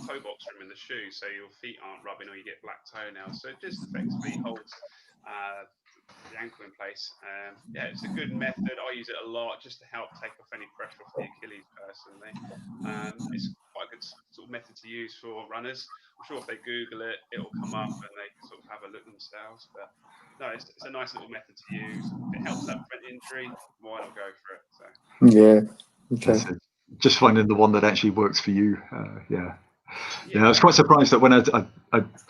toe box room in the shoe, so your feet aren't rubbing or you get black toenails. So it just effectively holds the ankle in place. Yeah, it's a good method. I use it a lot just to help take off any pressure off the Achilles personally. It's quite a good sort of method to use for runners. I'm sure if they Google it, it'll come up and they can sort of have a look themselves. But no, it's a nice little method to use. If it helps that prevent injury, why not go for it? So yeah, okay. Just finding the one that actually works for you. Yeah, I was quite surprised that when I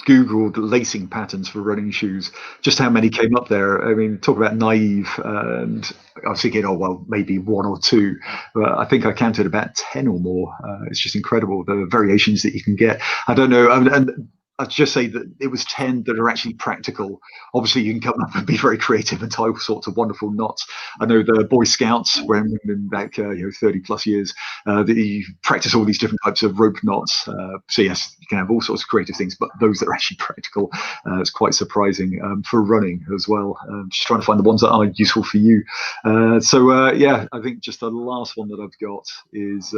Googled lacing patterns for running shoes, just how many came up there. I mean, talk about naive, and I was thinking, oh, well, maybe 1 or 2, but I think I counted about 10 or more. It's just incredible, the variations that you can get. I don't know, and I'd just say that it was 10 that are actually practical. Obviously, you can come up and be very creative and tie all sorts of wonderful knots. I know the Boy Scouts, when back 30 plus years, that you practice all these different types of rope knots. So yes, you can have all sorts of creative things, but those that are actually practical, it's quite surprising for running as well. Just trying to find the ones that are useful for you. Yeah, I think just the last one that I've got is.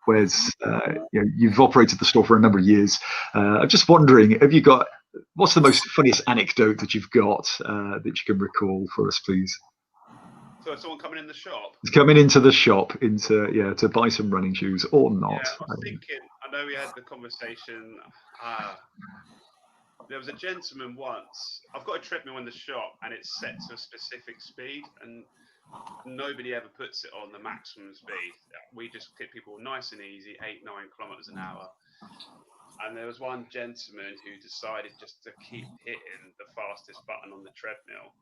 Whereas you've operated the store for a number of years. I'm just wondering, what's the most funniest anecdote that you've got that you can recall for us, please? For someone coming in the shop. Coming into the shop to buy some running shoes or not. Yeah, I was thinking. I know we had the conversation. There was a gentleman once. I've got a treadmill in the shop, and it's set to a specific speed, and nobody ever puts it on the maximum speed. We just hit people nice and easy, 8-9 kilometers an hour. And there was one gentleman who decided just to keep hitting the fastest button on the treadmill.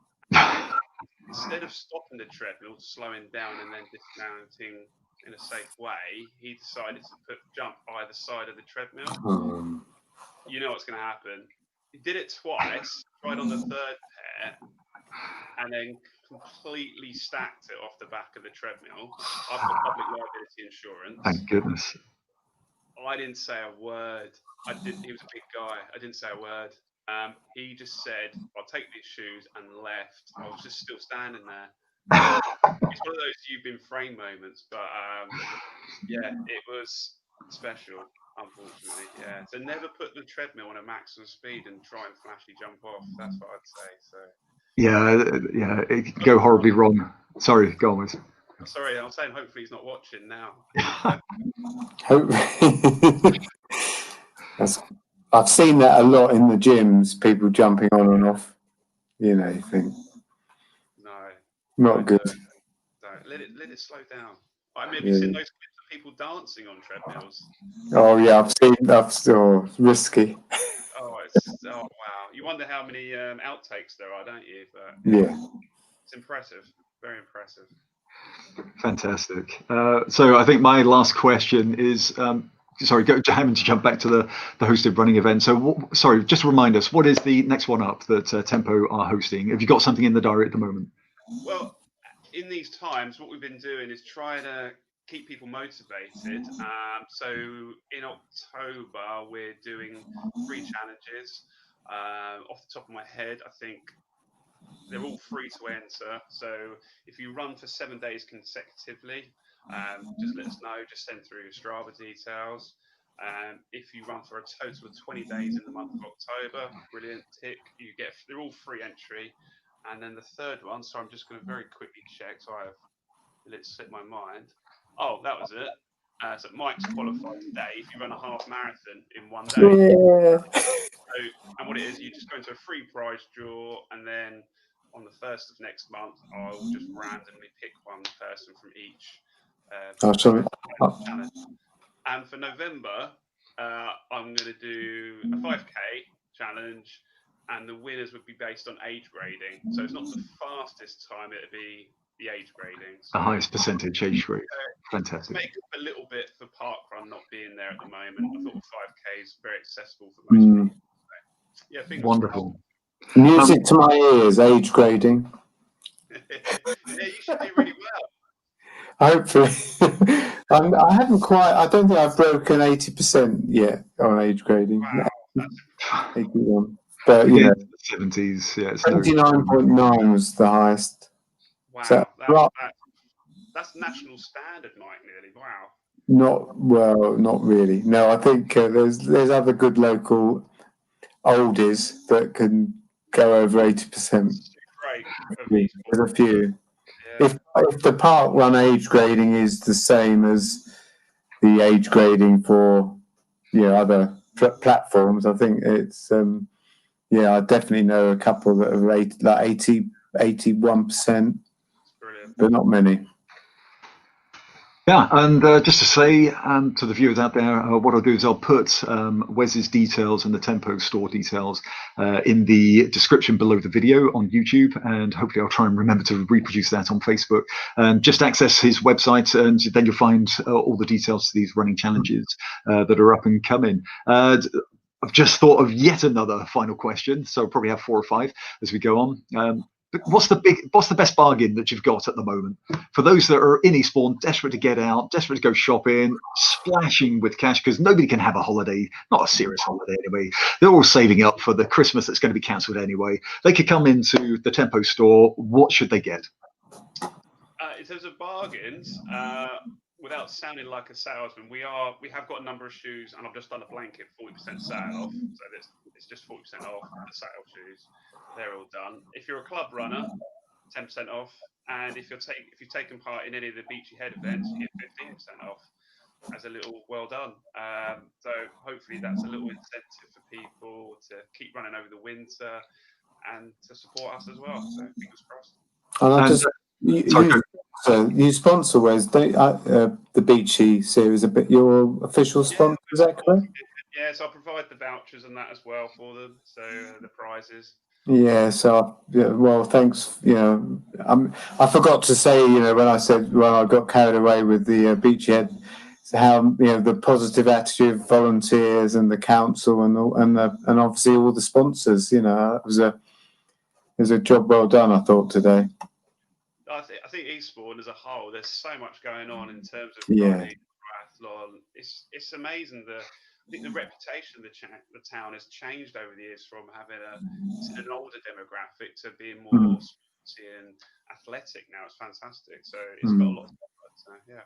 Instead of stopping the treadmill, slowing down and then dismounting in a safe way, he decided to jump either side of the treadmill. You know what's going to happen. He did it twice, tried on the third pair, and then completely stacked it off the back of the treadmill. I've got public liability insurance. Thank goodness. I didn't say a word. He was a big guy. I didn't say a word. He just said, "I'll take these shoes," and left. I was just still standing there. It's one of those you've been framed moments, but yeah, it was special. Unfortunately, yeah. So never put the treadmill on a maximum speed and try and flashly jump off. That's what I'd say. So. Yeah, it can go horribly wrong. Sorry, go on, Wes. Sorry, I'm saying hopefully he's not watching now. I've seen that a lot in the gyms, people jumping on and off. You know, you think. No. Not good. Don't. Let it slow down. I mean, have you seen those clips of people dancing on treadmills? Oh yeah, I've seen that. Still risky. Oh wow! You wonder how many outtakes there are, don't you? But yeah, it's impressive. Very impressive. Fantastic. So I think my last question is, having to jump back to the hosted running event. So just remind us, what is the next one up that Tempo are hosting? Have you got something in the diary at the moment? Well, in these times, what we've been doing is trying to keep people motivated. So in October, we're doing 3 challenges. Off the top of my head, I think they're all free to enter. So if you run for 7 days consecutively, just let us know. Just send through your Strava details. If you run for a total of 20 days in the month of October, brilliant tick. They're all free entry. And then the third one, so I'm just going to very quickly check. So it slipped my mind. Oh, that was it. So Mike's qualified today. If you run a half marathon in 1 day. Yeah. And what it is, you just go into a free prize draw, and then on the 1st of next month, I'll just randomly pick one person from each challenge. And for November, I'm going to do a 5K challenge, and the winners would be based on age grading. So it's not the fastest time; it'd be the age grading. So, the highest percentage age grade. Fantastic. Make up a little bit for parkrun not being there at the moment. I thought 5K is very accessible for most people. So, yeah, wonderful. Music to my ears, age grading. Yeah, you should do really well. Hopefully. I haven't quite, I don't think I've broken 80% yet on age grading. Wow. 81. But, you know, 70s, yeah. 79.9 was the highest. Wow. So, that's national standard, Mike, nearly. Wow. Not really. No, I think there's other good local oldies that can go over 80%. Great. There's a few. Yeah. If the parkrun age grading is the same as the age grading for other platforms, I think it's I definitely know a couple that are 81%, but not many. Yeah, and just to say to the viewers out there, what I'll do is I'll put Wes's details and the Tempo store details in the description below the video on YouTube, and hopefully I'll try and remember to reproduce that on Facebook. Just access his website, and then you'll find all the details to these running challenges that are up and coming. I've just thought of yet another final question, so I'll probably have 4 or 5 as we go on. What's the best bargain that you've got at the moment for those that are in Eastbourne, desperate to get out, desperate to go shopping, splashing with cash because nobody can have a holiday, not a serious holiday anyway. They're all saving up for the Christmas that's going to be cancelled anyway. They could come into the Tempo store. What should they get? In terms of bargains, without sounding like a salesman, we have got a number of shoes, and I've just done a blanket 40% sale off. So it's just 40% off the sale shoes. They're all done. If you're a club runner, 10% off. And if you've taken part in any of the Beachy Head events, you get 15% off as a little well done. So hopefully that's a little incentive for people to keep running over the winter and to support us as well. So fingers crossed. And I just you sponsor Wes, the Beachy series, a bit your official sponsor, is that correct? Yeah, so I provide the vouchers and that as well for them. So the prizes. Yeah, so well, thanks. I forgot to say, when I got carried away with the Beachy Head, how the positive attitude of volunteers and the council and obviously all the sponsors. It was a job well done, I thought, today. I think Eastbourne as a whole, there's so much going on in terms of running, triathlon. It's amazing. I think the reputation of the town has changed over the years from having an older demographic to being more sporty and athletic now. It's fantastic. So it's got a lot to offer. So yeah.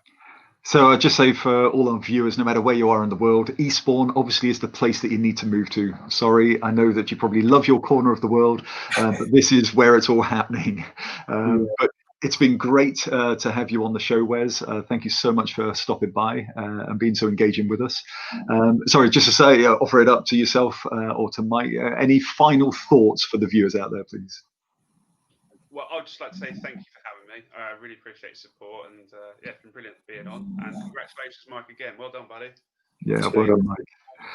So I'd just say for all our viewers, no matter where you are in the world, Eastbourne obviously is the place that you need to move to. Sorry, I know that you probably love your corner of the world, but this is where it's all happening. But it's been great to have you on the show, Wes. Thank you so much for stopping by and being so engaging with us. Sorry, just to say, offer it up to yourself or to Mike. Any final thoughts for the viewers out there, please? Well, I'd just like to say thank you for having me. I really appreciate your support, and it's been brilliant being on. And congratulations, Mike, again. Well done, buddy. Yeah, well done, Mike.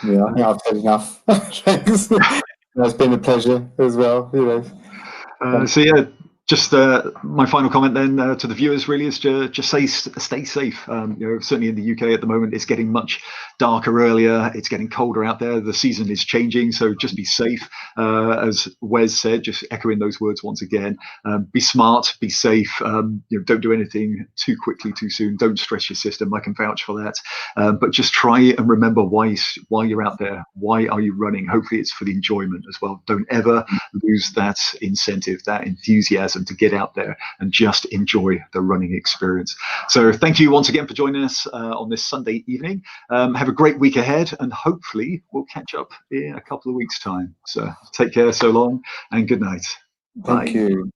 Yeah, I think I've said enough. Thanks. It's been a pleasure as well. So yeah, just my final comment then to the viewers really is to just stay safe. Certainly in the UK at the moment, it's getting much darker earlier. It's getting colder out there. The season is changing, so just be safe. As Wes said, just echoing those words once again. Be smart, be safe. Don't do anything too quickly, too soon. Don't stress your system. I can vouch for that. But just try and remember why you're out there. Why are you running? Hopefully, it's for the enjoyment as well. Don't ever lose that incentive, that enthusiasm to get out there and just enjoy the running experience. So thank you once again for joining us on this Sunday evening. Have a great week ahead, and hopefully we'll catch up in a couple of weeks' time. So take care so long, and good night. Bye. Thank you.